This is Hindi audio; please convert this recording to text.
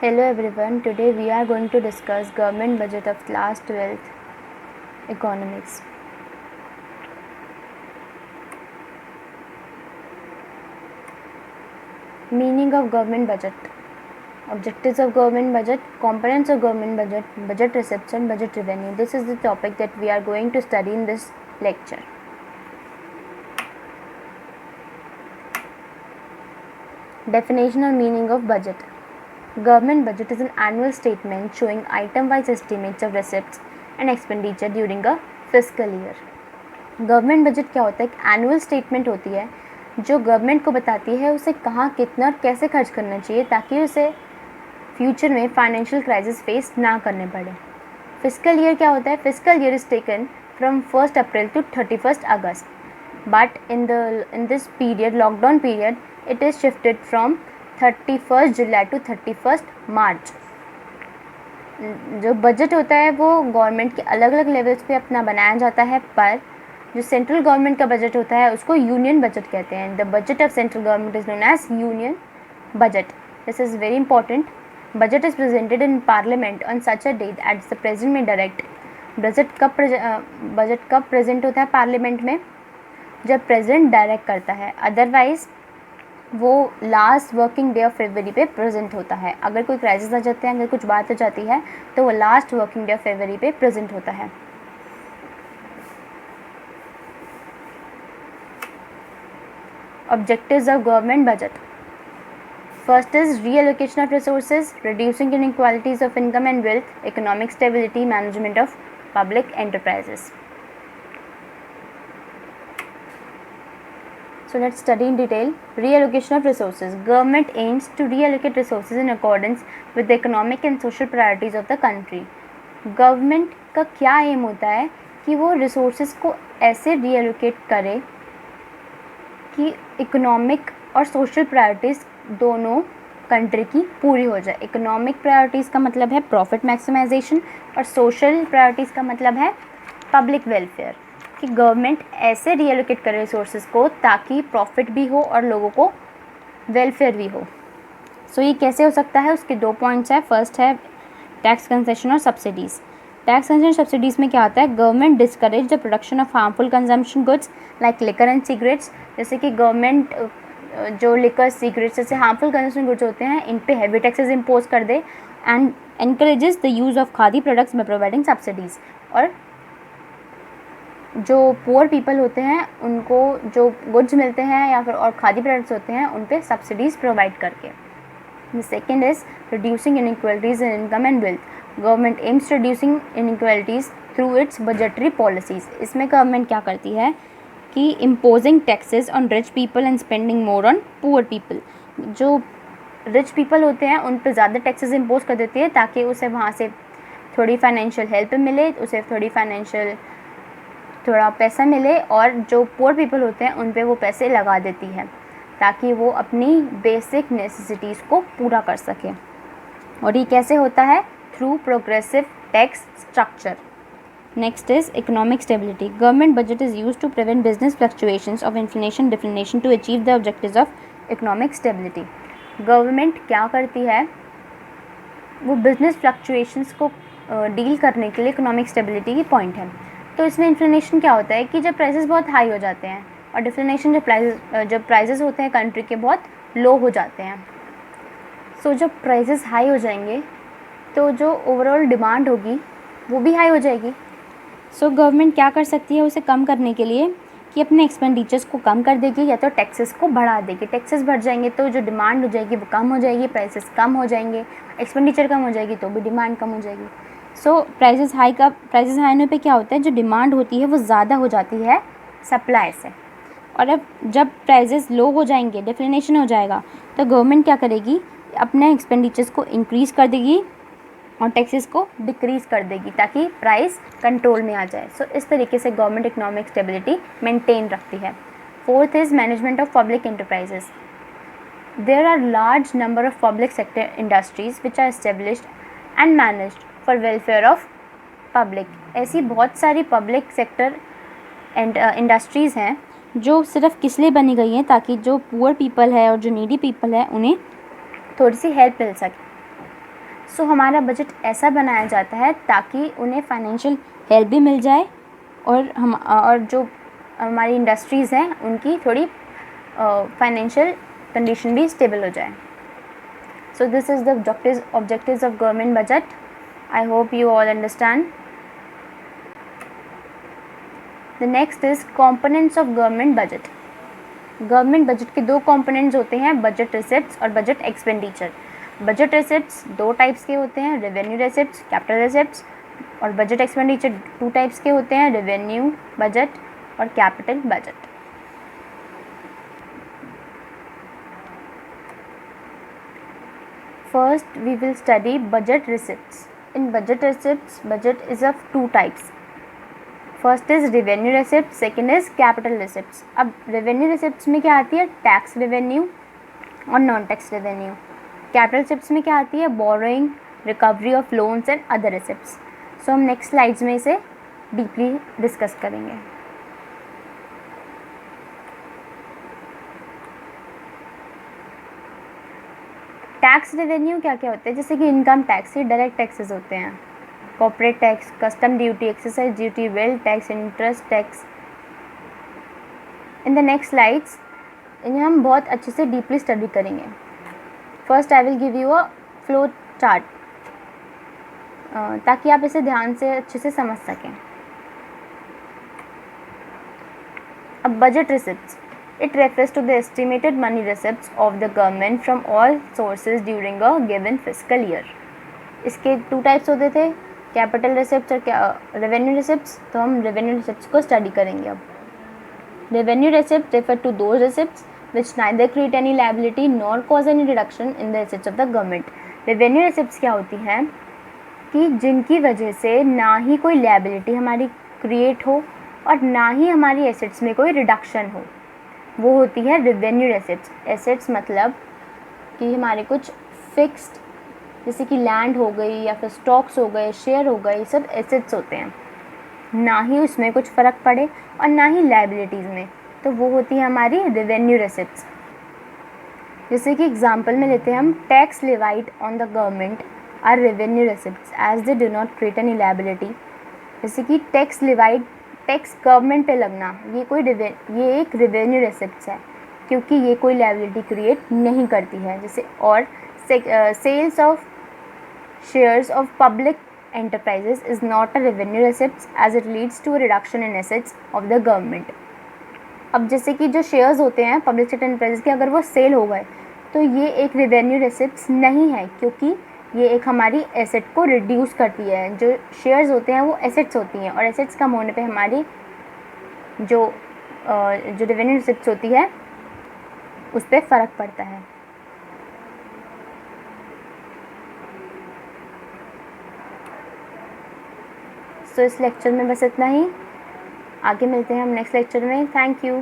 Hello everyone, today we are going to discuss government budget of class 12th economics. Meaning of government budget, objectives of government budget, components of government budget, budget receipts and budget revenue. This is the topic that we are going to study in this lecture. Definition or meaning of budget. Government budget is an annual statement showing item-wise estimates of receipts and expenditure during a fiscal year. Government budget क्या होता है? एक एनुअल स्टेटमेंट होती है जो गवर्नमेंट को बताती है उसे कहाँ कितना और कैसे खर्च करना चाहिए ताकि उसे फ्यूचर में फाइनेंशियल क्राइसिस फेस ना करने पड़े. फिस्कल ईयर क्या होता है? Fiscal year is taken from 1 April to 31 August, but in this period, lockdown period, it is shifted from 31 July to 31 March. जो बजट होता है वो गवर्नमेंट के अलग अलग लेवल्स पे अपना बनाया जाता है, पर जो सेंट्रल गवर्नमेंट का बजट होता है उसको यूनियन बजट कहते हैं. The budget of central government is known as union budget. This is very important. Budget is presented in parliament on such a date at the present में डायरेक्ट. बजट कब प्रेजेंट होता है पार्लियामेंट में? जब प्रेजेंट डायरेक्ट करता है. अदरवाइज वो last working day of February पे प्रेजेंट होता है. अगर कोई क्राइसिस आ जाते हैं, अगर कुछ बात हो जाती है तो वो last working day of February पे प्रेजेंट होता है. Objectives of government budget. First is reallocation of resources, reducing inequalities of income and wealth, economic stability, management of public enterprises. So let's study in detail. Reallocation of resources. Government aims to reallocate resources in accordance with the economic and social priorities of the country. Government का क्या एम होता है कि वो resources को ऐसे reallocate करे कि इकोनॉमिक और सोशल प्रायोरिटीज़ दोनों कंट्री की पूरी हो जाए. इकोनॉमिक प्रायोरिटीज़ का मतलब है प्रॉफिट मैक्सिमाइजेशन और सोशल प्रायोरिटीज़ का मतलब है पब्लिक वेलफेयर. कि गवर्नमेंट ऐसे रीएलोकेट करे रिसोर्सेज को ताकि प्रॉफिट भी हो और लोगों को वेलफेयर भी हो. सो ये कैसे हो सकता है? उसके 2 पॉइंट्स है. फर्स्ट है टैक्स कंसेशन और सब्सिडीज़. टैक्स कंसेशन सब्सिडीज़ में क्या होता है? Government discourage the production of harmful consumption goods like liquor and cigarettes. जैसे कि गवर्नमेंट जो लिकर, सिगरेट्स जैसे हार्मफुल कंजम्पशन गुड्स होते हैं इन पे हैवी टैक्सेस इम्पोज कर दे and encourages the use of khadi products by providing subsidies. और जो पुअर पीपल होते हैं उनको जो गुड्स मिलते हैं या फिर और खादी प्रोडक्ट्स होते हैं उन पे सब्सिडीज़ प्रोवाइड करके. The second is reducing inequalities in income and wealth. Government AIIMS reducing inequalities through it's budgetary policies. इसमें गवर्नमेंट क्या करती है कि imposing taxes on rich people and spending more on poor people. जो रिच पीपल होते हैं उन पर ज़्यादा टैक्सेस इम्पोज कर देती है ताकि उसे वहाँ से थोड़ी फाइनेंशियल हेल्प मिले, उसे थोड़ा पैसा मिले, और जो पुअर पीपल होते हैं उन पे वो पैसे लगा देती है ताकि वो अपनी बेसिक नेसेसिटीज़ को पूरा कर सके. और ये कैसे होता है? Through progressive tax structure. Next is economic stability. Government budget is used to prevent business fluctuations of inflation, deflation to achieve the objectives of economic stability. Government क्या करती है? वो business fluctuations को डील करने के लिए economic stability की पॉइंट है. तो इसमें इन्फ्लेशन क्या होता है कि जब प्राइसेस बहुत हाई हो जाते हैं और डिफ्लेशन जब प्राइसेस होते हैं कंट्री के बहुत लो हो जाते हैं. सो जब प्राइसेस हाई हो जाएंगे तो जो ओवरऑल डिमांड होगी वो भी हाई हो जाएगी. सो गवर्नमेंट क्या कर सकती है उसे कम करने के लिए कि अपने एक्सपेंडिचर्स को कम कर देगी या तो टैक्सेस को बढ़ा देगी. टैक्सेस बढ़ जाएंगे तो जो डिमांड हो जाएगी वो कम हो जाएगी, प्राइसेस कम हो जाएंगे, एक्सपेंडिचर कम हो जाएगी तो भी डिमांड कम हो जाएगी. सो प्राइसेस हाई होने पे क्या होता है? जो डिमांड होती है वो ज़्यादा हो जाती है सप्लाई से. और अब जब प्राइसेस लो हो जाएंगे, डिफ्लेशन हो जाएगा, तो गवर्नमेंट क्या करेगी? अपने एक्सपेंडिचर्स को इंक्रीज़ कर देगी और टैक्सेस को डिक्रीज़ कर देगी ताकि प्राइस कंट्रोल में आ जाए. सो इस तरीके से गवर्नमेंट इकोनॉमिक स्टेबिलिटी मेंटेन रखती है. Fourth is management of public enterprises. There are large number of public sector industries which are established and managed for welfare of public. ऐसी बहुत सारी पब्लिक सेक्टर इंडस्ट्रीज़ हैं जो सिर्फ किस लिए बनी गई हैं? ताकि जो पुअर पीपल है और जो नीडी पीपल है उन्हें थोड़ी सी हेल्प मिल सके. हमारा बजट ऐसा बनाया जाता है ताकि उन्हें फाइनेंशियल हेल्प भी मिल जाए और जो हमारी इंडस्ट्रीज़ हैं उनकी थोड़ी फाइनेंशियल कंडीशन भी स्टेबल हो जाए. So this is the objectives of government budget. I hope you all understand. The next is components of government budget. Government budget के दो कंपोनेंट्स होते हैं, बजट रिसिप्ट्स और बजट एक्सपेंडिचर. बजट रिसिप्ट्स दो टाइप्स के होते हैं, रेवेन्यू रिसिप्ट्स, कैपिटल रिसिप्ट्स. और बजट एक्सपेंडिचर टू टाइप्स के होते हैं, रेवेन्यू बजट और capital budget. First, we will study budget receipts. In budget receipts, budget is of two types. First is revenue receipts, second is capital receipts. अब revenue receipts में क्या आती है, tax revenue और non tax revenue. Capital receipts में क्या आती है, borrowing, recovery of loans and other receipts. So हम next slides में इसे deeply discuss करेंगे. टैक्स रेवेन्यू क्या क्या होते हैं, जैसे कि इनकम टैक्स, ये डायरेक्ट टैक्सेस होते हैं, corporate tax, custom duty, excise duty, wealth tax, interest tax. In the next slides इन्हें हम बहुत अच्छे से डीपली स्टडी करेंगे. First I will give you a flow chart ताकि आप इसे ध्यान से अच्छे से समझ सकें. अब budget receipts, it refers to the estimated money receipts of the government from all sources during a given fiscal year. इसके टू टाइप्स होते थे, कैपिटल रिसिप्ट्स और रेवेन्यू रिसिप्ट्स. तो हम रेवेन्यू रिसिप्ट्स को स्टडी करेंगे. अब revenue receipt refer to those receipts which neither create any liability nor cause any reduction in the assets of the government. Revenue receipts क्या होती हैं कि जिनकी वजह से ना ही कोई लायबिलिटी हमारी क्रिएट हो और ना ही हमारी एसेट्स में कोई रिडक्शन हो, वो होती है रेवेन्यू एसेट्स. एसेट्स मतलब कि हमारे कुछ फिक्स्ड, जैसे कि लैंड हो गई या फिर स्टॉक्स हो गए, शेयर हो गए, सब एसेट्स होते हैं, ना ही उसमें कुछ फ़र्क पड़े और ना ही लायबिलिटीज़ में, तो वो होती है हमारी रेवेन्यू एसेट्स. जैसे कि एग्जांपल में लेते हैं हम, tax levied on the government are revenue assets as they do not create any liability. जैसे कि टैक्स लेवाइड, टैक्स गवर्नमेंट पे लगना, ये एक रेवेन्यू रिसिप्ट्स है क्योंकि ये कोई लायबिलिटी क्रिएट नहीं करती है. जैसे और sales of shares of public enterprises is not a revenue receipts as it leads to a reduction in assets of the government. अब जैसे कि जो शेयर्स होते हैं पब्लिक सेक्टर एंटरप्राइजेस के, अगर वो सेल हो गए तो ये एक रेवेन्यू रिसिप्ट्स नहीं है क्योंकि ये एक हमारी एसेट को रिड्यूस करती है. जो शेयर्स होते हैं वो एसेट्स होती हैं और एसेट्स कम होने पे हमारी जो रेवेन्यू रिसिप्ट्स होती है उस पर फ़र्क पड़ता है. सो इस लेक्चर में बस इतना ही. आगे मिलते हैं हम नेक्स्ट लेक्चर में. Thank you.